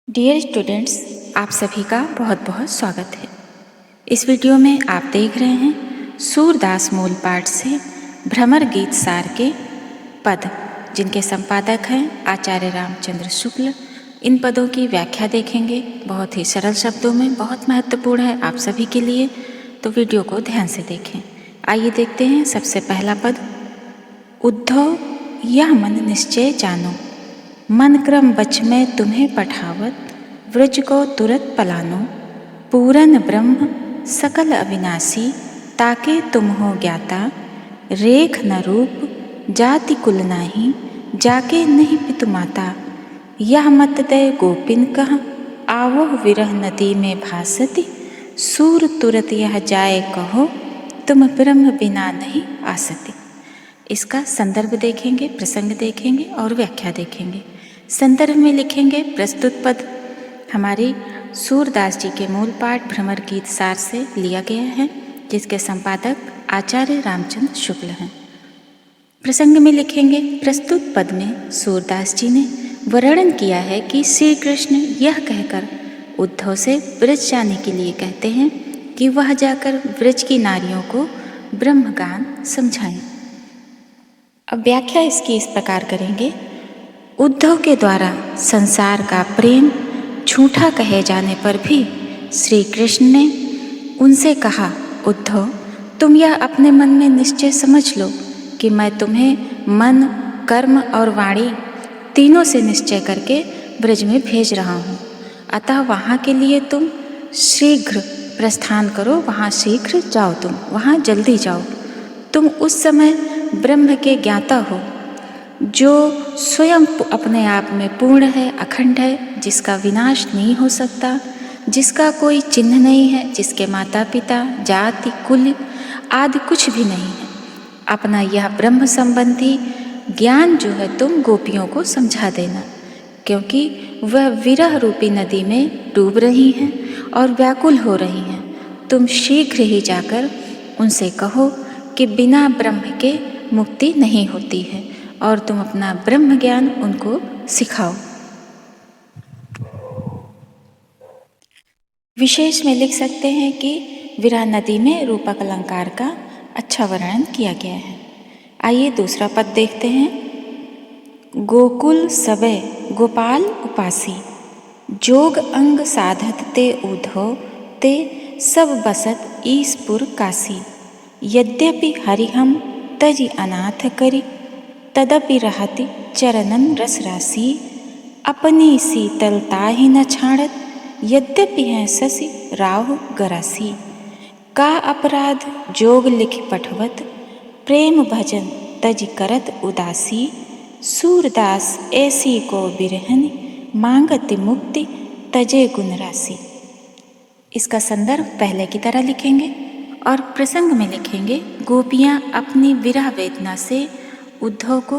Dear students, आप सभी का बहुत बहुत स्वागत है। इस वीडियो में आप देख रहे हैं सूरदास मूल पाठ से भ्रमर गीत सार के पद, जिनके संपादक हैं आचार्य रामचंद्र शुक्ल। इन पदों की व्याख्या देखेंगे, बहुत ही सरल शब्दों में, बहुत महत्वपूर्ण है आप सभी के लिए, तो वीडियो को ध्यान से देखें। आइए देखते हैं सबसे पहला पद। उद्धव यह मन निश्चय जानो, मन क्रम बच में तुम्हें पठावत, व्रज को तुरत पलानो, पूरन ब्रह्म सकल अविनाशी, ताके तुम हो ज्ञाता, रेख न रूप जाति कुल नाही, जाके नहीं पितु माता, यह मत दय गोपिन कह, आवो विरह नदी में भासति, सूर तुरत यह जाए कहो, तुम ब्रह्म बिना नहीं आसति। इसका संदर्भ देखेंगे, प्रसंग देखेंगे और व्याख्या देखेंगे। संदर्भ में लिखेंगे प्रस्तुत पद हमारी सूरदास जी के मूल पाठ भ्रमर गीत सार से लिया गया है, जिसके संपादक आचार्य रामचंद्र शुक्ल हैं। प्रसंग में लिखेंगे प्रस्तुत पद में सूरदास जी ने वर्णन किया है कि श्री कृष्ण यह कहकर उद्धव से ब्रज जाने के लिए कहते हैं कि वह जाकर ब्रज की नारियों को ब्रह्मगान समझाएं। अब व्याख्या इसकी इस प्रकार करेंगे। उद्धव के द्वारा संसार का प्रेम झूठा कहे जाने पर भी श्री कृष्ण ने उनसे कहा, उद्धव तुम यह अपने मन में निश्चय समझ लो कि मैं तुम्हें मन, कर्म और वाणी तीनों से निश्चय करके ब्रज में भेज रहा हूँ। अतः वहाँ के लिए तुम शीघ्र प्रस्थान करो, वहाँ शीघ्र जाओ, तुम वहाँ जल्दी जाओ। तुम उस समय ब्रह्म के ज्ञाता हो, जो स्वयं अपने आप में पूर्ण है, अखंड है, जिसका विनाश नहीं हो सकता, जिसका कोई चिन्ह नहीं है, जिसके माता पिता, जाति, कुल आदि कुछ भी नहीं है। अपना यह ब्रह्म संबंधी ज्ञान जो है तुम गोपियों को समझा देना, क्योंकि वह विरह रूपी नदी में डूब रही हैं और व्याकुल हो रही हैं। तुम शीघ्र ही जाकर उनसे कहो कि बिना ब्रह्म के मुक्ति नहीं होती है, और तुम अपना ब्रह्म ज्ञान उनको सिखाओ। विशेष में लिख सकते हैं कि विरह नदी में रूपक अलंकार का अच्छा वर्णन किया गया है। आइए दूसरा पद देखते हैं। गोकुल सबे गोपाल उपासी, जोग अंग साधत ते उद्धव, ते सब बसत ईसपुर काशी, यद्यपि हरिहम तजि अनाथ करी, तदपि रहति चरणन रस राशि, अपनी शीतलता ही न छाड़त, यद्यपि हैं शशि राहु गरासी, का अपराध जोग लिख पठवत, प्रेम भजन तज करत उदासी, सूरदास ऐसी को बिरहनि, मांगति मुक्ति तजे गुण राशि। इसका संदर्भ पहले की तरह लिखेंगे और प्रसंग में लिखेंगे। गोपियाँ अपनी विरह वेदना से उद्धव को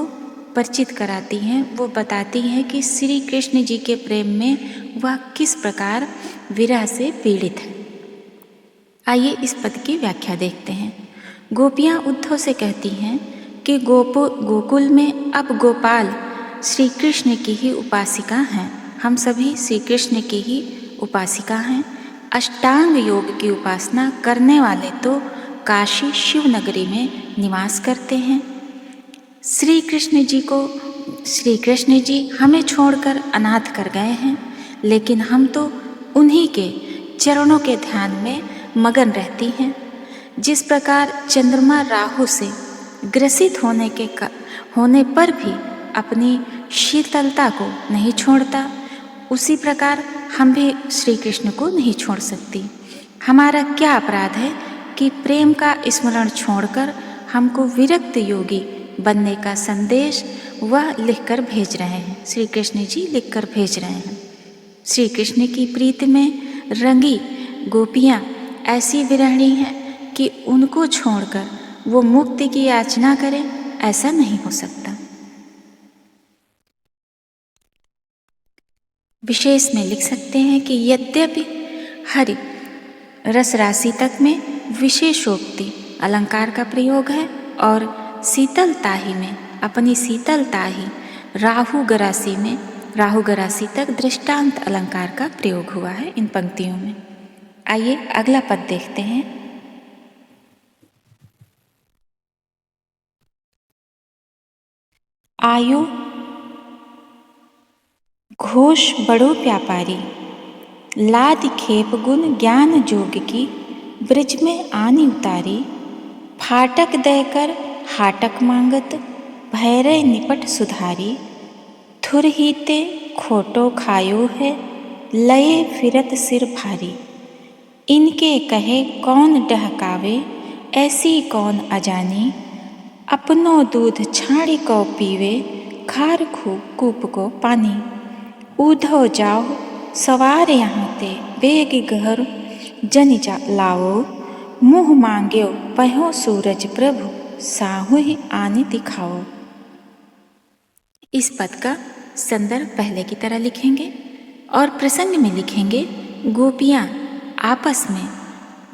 परिचित कराती हैं, वो बताती हैं कि श्री कृष्ण जी के प्रेम में वह किस प्रकार विरह से पीड़ित है। आइए इस पद की व्याख्या देखते हैं। गोपियाँ उद्धव से कहती हैं कि गोकुल में अब गोपाल श्री कृष्ण की ही उपासिका हैं, हम सभी श्री कृष्ण की ही उपासिका हैं। अष्टांग योग की उपासना करने वाले तो काशी शिव नगरी में निवास करते हैं। श्री कृष्ण जी हमें छोड़कर अनाथ कर गए हैं, लेकिन हम तो उन्हीं के चरणों के ध्यान में मगन रहती हैं। जिस प्रकार चंद्रमा राहु से ग्रसित होने पर भी अपनी शीतलता को नहीं छोड़ता, उसी प्रकार हम भी श्री कृष्ण को नहीं छोड़ सकती। हमारा क्या अपराध है कि प्रेम का स्मरण छोड़कर हमको विरक्त योगी बनने का संदेश वह लिखकर भेज रहे हैं, श्री कृष्ण जी लिखकर भेज रहे हैं। श्री कृष्ण की प्रीति में रंगी गोपियाँ ऐसी विरहणी हैं कि उनको छोड़कर वो मुक्ति की याचना करें, ऐसा नहीं हो सकता। विशेष में लिख सकते हैं कि यद्यपि हरि रस राशि तक में विशेषोक्ति अलंकार का प्रयोग है, और शीतलता ही में, अपनी शीतलता ही राहु गरासी में राहु राशि तक दृष्टांत अलंकार का प्रयोग हुआ है इन पंक्तियों में। आइए अगला पद देखते हैं। आयु घोष बड़ो व्यापारी, लाद खेप गुण ज्ञान जोग की, ब्रिज में आनी उतारी, फाटक देकर हाटक मांगत, भैरय निपट सुधारी, थुर हीते खोटो खायो है, लये फिरत सिर भारी, इनके कहे कौन डहकावे, ऐसी कौन अजानी, अपनो दूध छाड़ी को पीवे, खार कूप को पानी, ऊधो जाओ सवार यहाँ ते, बेग घर जन जा लाओ, मुँह मांग्यो पहो सूरज प्रभु, साहु ही आने दिखाओ। इस पद का संदर्भ पहले की तरह लिखेंगे और प्रसंग में लिखेंगे। गोपियाँ आपस में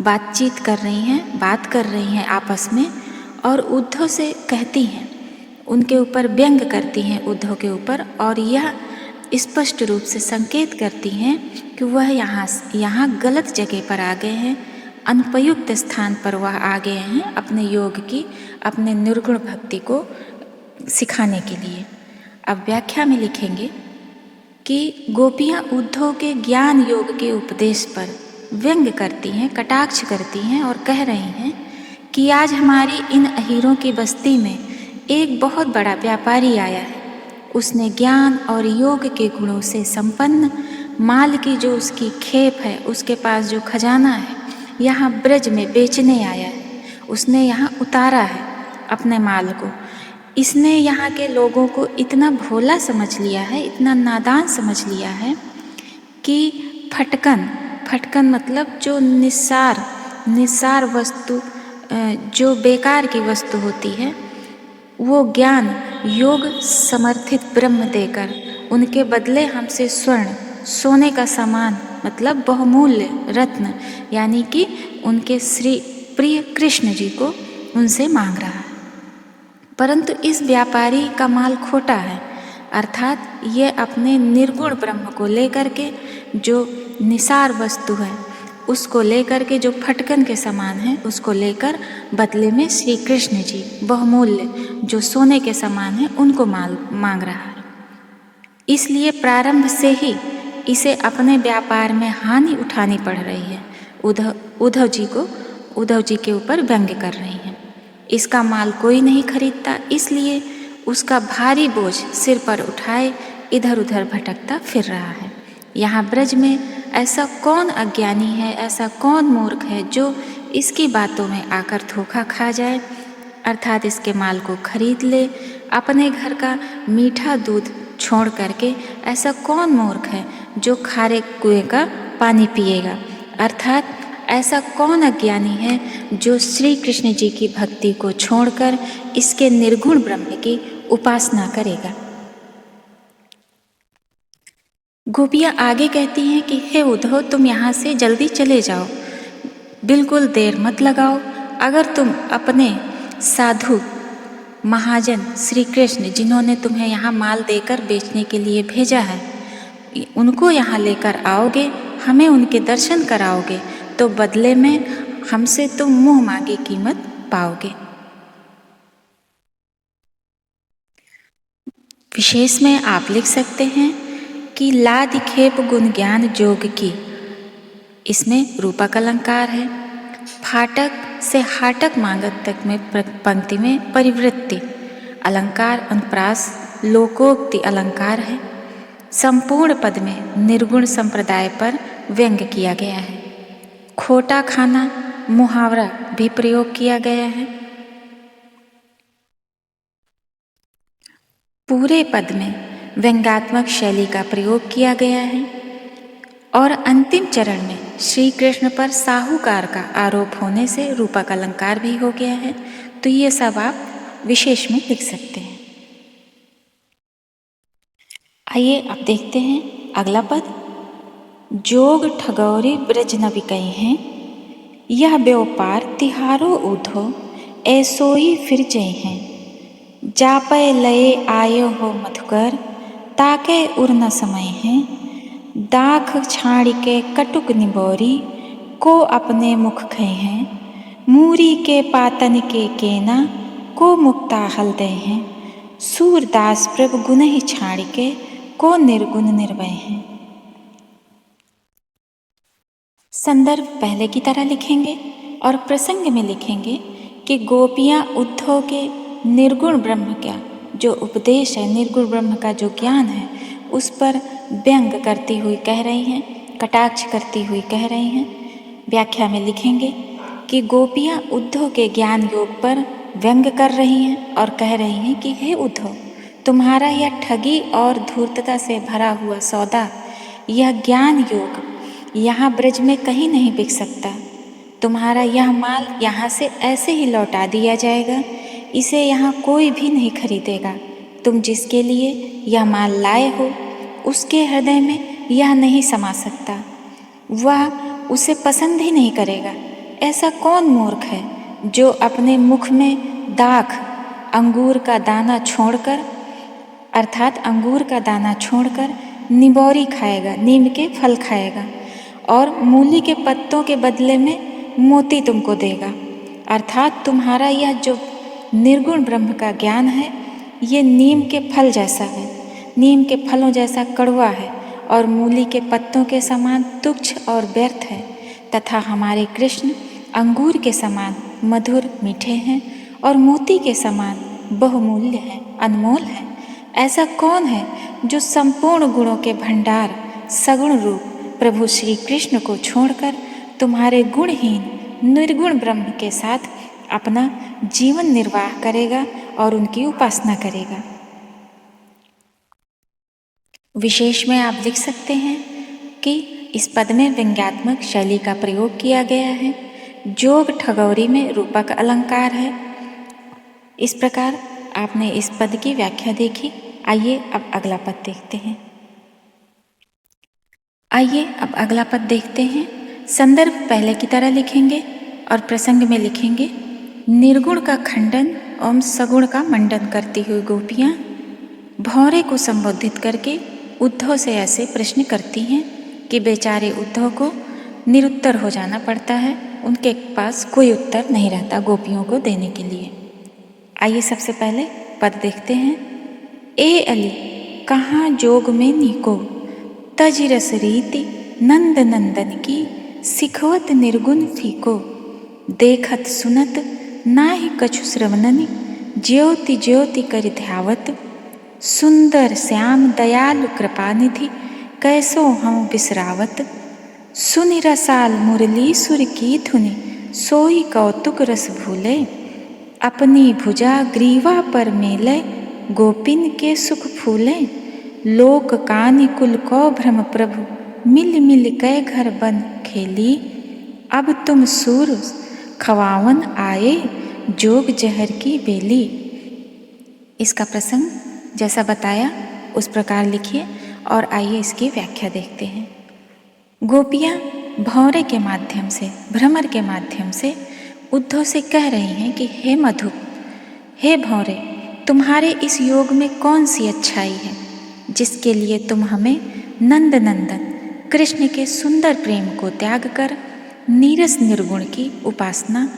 बातचीत कर रही हैं, बात कर रही हैं आपस में, और उद्धव से कहती हैं, उनके ऊपर व्यंग करती हैं उद्धव के ऊपर, और यह स्पष्ट रूप से संकेत करती हैं कि वह यहाँ गलत जगह पर आ गए हैं, अनुपयुक्त स्थान पर वह आ गए हैं अपने योग की, अपने निर्गुण भक्ति को सिखाने के लिए। अब व्याख्या में लिखेंगे कि गोपियाँ उद्धव के ज्ञान योग के उपदेश पर व्यंग करती हैं, कटाक्ष करती हैं और कह रही हैं कि आज हमारी इन अहीरों की बस्ती में एक बहुत बड़ा व्यापारी आया है। उसने ज्ञान और योग के गुणों से संपन्न माल की जो उसकी खेप है, उसके पास जो खजाना है, यहाँ ब्रज में बेचने आया है। उसने यहाँ उतारा है अपने माल को। इसने यहाँ के लोगों को इतना भोला समझ लिया है, इतना नादान समझ लिया है कि फटकन मतलब जो निस्सार वस्तु, जो बेकार की वस्तु होती है, वो ज्ञान योग समर्थित ब्रह्म देकर उनके बदले हमसे स्वर्ण, सोने का सामान मतलब बहुमूल्य रत्न, यानी कि उनके श्री प्रिय कृष्ण जी को उनसे मांग रहा है। परंतु इस व्यापारी का माल खोटा है, अर्थात ये अपने निर्गुण ब्रह्म को लेकर के, जो निसार वस्तु है उसको लेकर के, जो फटकन के समान है उसको लेकर बदले में श्री कृष्ण जी बहुमूल्य जो सोने के समान है उनको माल मांग रहा है। इसलिए प्रारंभ से ही इसे अपने व्यापार में हानि उठानी पड़ रही है। उद्धव जी के ऊपर व्यंग कर रही हैं। इसका माल कोई नहीं खरीदता, इसलिए उसका भारी बोझ सिर पर उठाए इधर उधर भटकता फिर रहा है। यहाँ ब्रज में ऐसा कौन अज्ञानी है, ऐसा कौन मूर्ख है जो इसकी बातों में आकर धोखा खा जाए, अर्थात इसके माल को खरीद ले, अपने घर का मीठा दूध छोड़ करके ऐसा कौन मूर्ख है जो खारे कुएं का पानी पिएगा, अर्थात ऐसा कौन अज्ञानी है जो श्री कृष्ण जी की भक्ति को छोड़कर इसके निर्गुण ब्रह्म की उपासना करेगा। गोपियाँ आगे कहती हैं कि हे उद्धव, तुम यहाँ से जल्दी चले जाओ, बिल्कुल देर मत लगाओ। अगर तुम अपने साधु महाजन श्री कृष्ण, जिन्होंने तुम्हें यहाँ माल देकर बेचने के लिए भेजा है, उनको यहाँ लेकर आओगे, हमें उनके दर्शन कराओगे, तो बदले में हमसे तुम मुँह मांगी कीमत पाओगे। विशेष में आप लिख सकते हैं कि लाद खेप गुण ज्ञान जोग की, इसमें रूपक अलंकार है। फाटक से हाटक मांगत तक में पंक्ति में परिवृत्ति अलंकार अनुप्रास लोकोक्ति अलंकार है। संपूर्ण पद में निर्गुण संप्रदाय पर व्यंग किया गया है। खोटा खाना मुहावरा भी प्रयोग किया गया है। पूरे पद में व्यंग्यात्मक शैली का प्रयोग किया गया है और अंतिम चरण में श्री कृष्ण पर साहूकार का आरोप होने से रूपक अलंकार भी हो गया है। तो ये सब आप विशेष में लिख सकते हैं। आइए अब देखते हैं अगला पद। जोग ठगौरी ब्रज न बिकई हैं, यह व्यापार तिहारो उधो, ऐसोई फिर जय हैं। जापय लये आयो हो मधुकर, ताके उर न समय है। दाख छाड़ के कटुक निबोरी, को अपने मुख खे हैं। मूरी के पातन के केना, को मुक्ता हल दे हैं। सूरदास प्रभु गुण ही छाड़ के, को निर्गुण निर्भय हैं। संदर्भ पहले की तरह लिखेंगे और प्रसंग में लिखेंगे कि गोपियाँ उद्धव के निर्गुण ब्रह्म का जो उपदेश है, निर्गुण ब्रह्म का जो ज्ञान है, उस पर व्यंग करती हुई कह रही हैं, कटाक्ष करती हुई कह रही हैं। व्याख्या में लिखेंगे कि गोपियाँ उद्धव के ज्ञान योग पर व्यंग कर रही हैं और कह रही हैं कि हे उद्धव, तुम्हारा यह ठगी और धूर्तता से भरा हुआ सौदा, यह ज्ञान योग यहाँ ब्रज में कहीं नहीं बिक सकता। तुम्हारा यह माल यहाँ से ऐसे ही लौटा दिया जाएगा, इसे यहाँ कोई भी नहीं खरीदेगा। तुम जिसके लिए यह माल लाए हो, उसके हृदय में यह नहीं समा सकता, वह उसे पसंद ही नहीं करेगा। ऐसा कौन मूर्ख है जो अपने मुख में दाख अंगूर का दाना छोड़कर, अर्थात अंगूर का दाना छोड़कर निबोरी खाएगा, नीम के फल खाएगा और मूली के पत्तों के बदले में मोती तुमको देगा। अर्थात तुम्हारा यह जो निर्गुण ब्रह्म का ज्ञान है, ये नीम के फल जैसा है, नीम के फलों जैसा कड़वा है और मूली के पत्तों के समान तुच्छ और व्यर्थ है, तथा हमारे कृष्ण अंगूर के समान मधुर मीठे हैं और मोती के समान बहुमूल्य हैं, अनमोल हैं। ऐसा कौन है जो संपूर्ण गुणों के भंडार सगुण रूप प्रभु श्री कृष्ण को छोड़कर तुम्हारे गुणहीन निर्गुण ब्रह्म के साथ अपना जीवन निर्वाह करेगा और उनकी उपासना करेगा। विशेष में आप लिख सकते हैं कि इस पद में व्यंग्यात्मक शैली का प्रयोग किया गया है। जोग ठगौरी में रूपक अलंकार है। इस प्रकार आपने इस पद की व्याख्या देखी। आइए अब अगला पद देखते हैं। आइए अब अगला पद देखते हैं। संदर्भ पहले की तरह लिखेंगे और प्रसंग में लिखेंगे, निर्गुण का खंडन एवं सगुण का मंडन करती हुई गोपियाँ भौरे को संबोधित करके उद्धव से ऐसे प्रश्न करती हैं कि बेचारे उद्धव को निरुत्तर हो जाना पड़ता है, उनके पास कोई उत्तर नहीं रहता गोपियों को देने के लिए। आइए सबसे पहले पद देखते हैं। ए अली कहाँ जोग में नीको, तज रस रीति नंद नंदन की, सिखवत निर्गुण फीको, देखत सुनत नाहि कछु श्रवणनि, ज्योति ज्योति कर ध्यावत, सुंदर श्याम दयालु कृपानिधि, कैसो हम बिसरावत, सुनि रसाल मुरली सुर की धुनि, सोई कौतुक रस भूले, अपनी भुजा ग्रीवा पर मेले, गोपिन के सुख फूले, लोक कानि कुल को भ्रम प्रभु, मिल मिल कै घर बन खेली, अब तुम सूर खवावन आए, जोग जहर की बेली। इसका प्रसंग जैसा बताया उस प्रकार लिखिए और आइए इसकी व्याख्या देखते हैं। गोपियाँ भौरे के माध्यम से, भ्रमर के माध्यम से उद्धव से कह रही हैं कि हे मधु, हे भौरे, तुम्हारे इस योग में कौन सी अच्छाई है जिसके लिए तुम हमें नंद नंदन कृष्ण के सुंदर प्रेम को त्याग कर नीरस निर्गुण की उपासना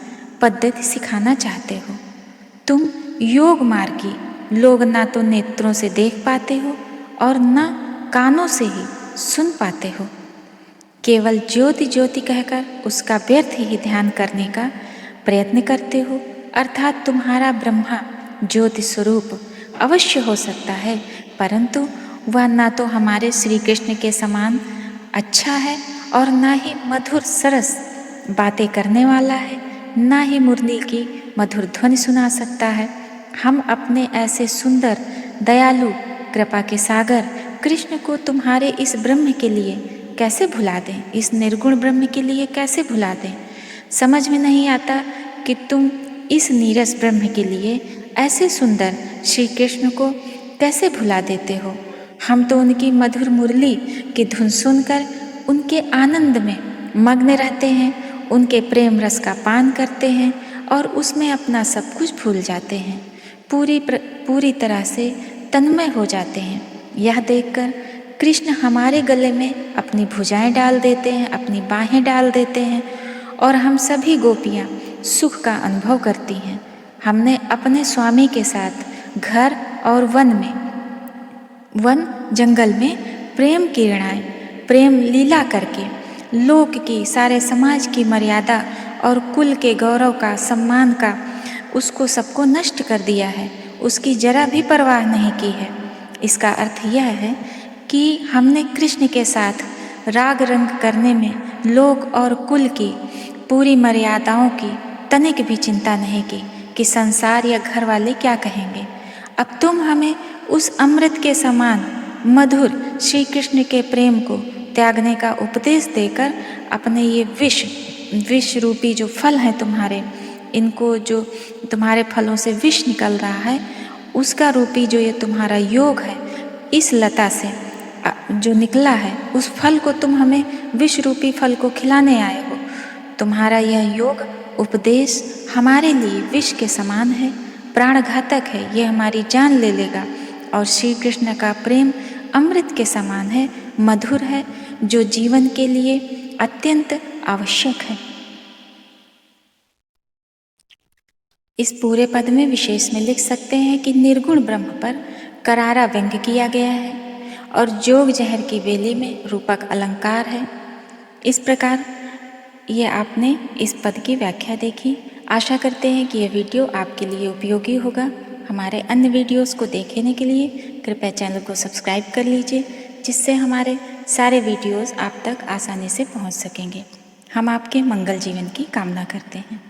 पद्धति सिखाना चाहते हो। तुम योग मार्गी लोग ना तो नेत्रों से देख पाते हो और न कानों से ही सुन पाते हो, केवल ज्योति ज्योति कहकर उसका व्यर्थ ही ध्यान करने का प्रयत्न करते हो। अर्थात तुम्हारा ब्रह्मा ज्योति स्वरूप अवश्य हो सकता है, परंतु वह ना तो हमारे श्री कृष्ण के समान अच्छा है और ना ही मधुर सरस बातें करने वाला है, ना ही मुरली की मधुर ध्वनि सुना सकता है। हम अपने ऐसे सुंदर दयालु कृपा के सागर कृष्ण को तुम्हारे इस ब्रह्म के लिए कैसे भुला दें, इस निर्गुण ब्रह्म के लिए कैसे भुला दें। समझ में नहीं आता कि तुम इस नीरस ब्रह्म के लिए ऐसे सुंदर श्री कृष्ण को कैसे भुला देते हो। हम तो उनकी मधुर मुरली की धुन सुनकर उनके आनंद में मग्न रहते हैं, उनके प्रेम रस का पान करते हैं और उसमें अपना सब कुछ भूल जाते हैं, पूरी तरह से तन्मय हो जाते हैं। यह देखकर कृष्ण हमारे गले में अपनी भुजाएं डाल देते हैं, अपनी बाहें डाल देते हैं और हम सभी गोपियाँ सुख का अनुभव करती हैं। हमने अपने स्वामी के साथ घर और वन जंगल में प्रेम किरणाएं, प्रेम लीला करके लोक की, सारे समाज की मर्यादा और कुल के गौरव का, सम्मान का, उसको सबको नष्ट कर दिया है, उसकी जरा भी परवाह नहीं की है। इसका अर्थ यह है कि हमने कृष्ण के साथ राग रंग करने में लोक और कुल की पूरी मर्यादाओं की तनिक भी चिंता नहीं की कि संसार या घर वाले क्या कहेंगे। अब तुम हमें उस अमृत के समान मधुर श्री कृष्ण के प्रेम को त्यागने का उपदेश देकर अपने ये विष रूपी जो फल हैं तुम्हारे, इनको जो तुम्हारे फलों से विष निकल रहा है, उसका रूपी जो ये तुम्हारा योग है, इस लता से जो निकला है उस फल को तुम हमें विष रूपी फल को खिलाने आए हो। तुम्हारा यह योग उपदेश हमारे लिए विष के समान है, प्राणघातक है, ये हमारी जान ले लेगा। और श्री कृष्ण का प्रेम अमृत के समान है, मधुर है, जो जीवन के लिए अत्यंत आवश्यक है। इस पूरे पद में विशेष में लिख सकते हैं कि निर्गुण ब्रह्म पर करारा व्यंग्य किया गया है और जोग जहर की बेली में रूपक अलंकार है। इस प्रकार ये आपने इस पद की व्याख्या देखी। आशा करते हैं कि यह वीडियो आपके लिए उपयोगी होगा। हमारे अन्य वीडियोस को देखने के लिए कृपया चैनल को सब्सक्राइब कर लीजिए, जिससे हमारे सारे वीडियोस आप तक आसानी से पहुंच सकेंगे। हम आपके मंगल जीवन की कामना करते हैं।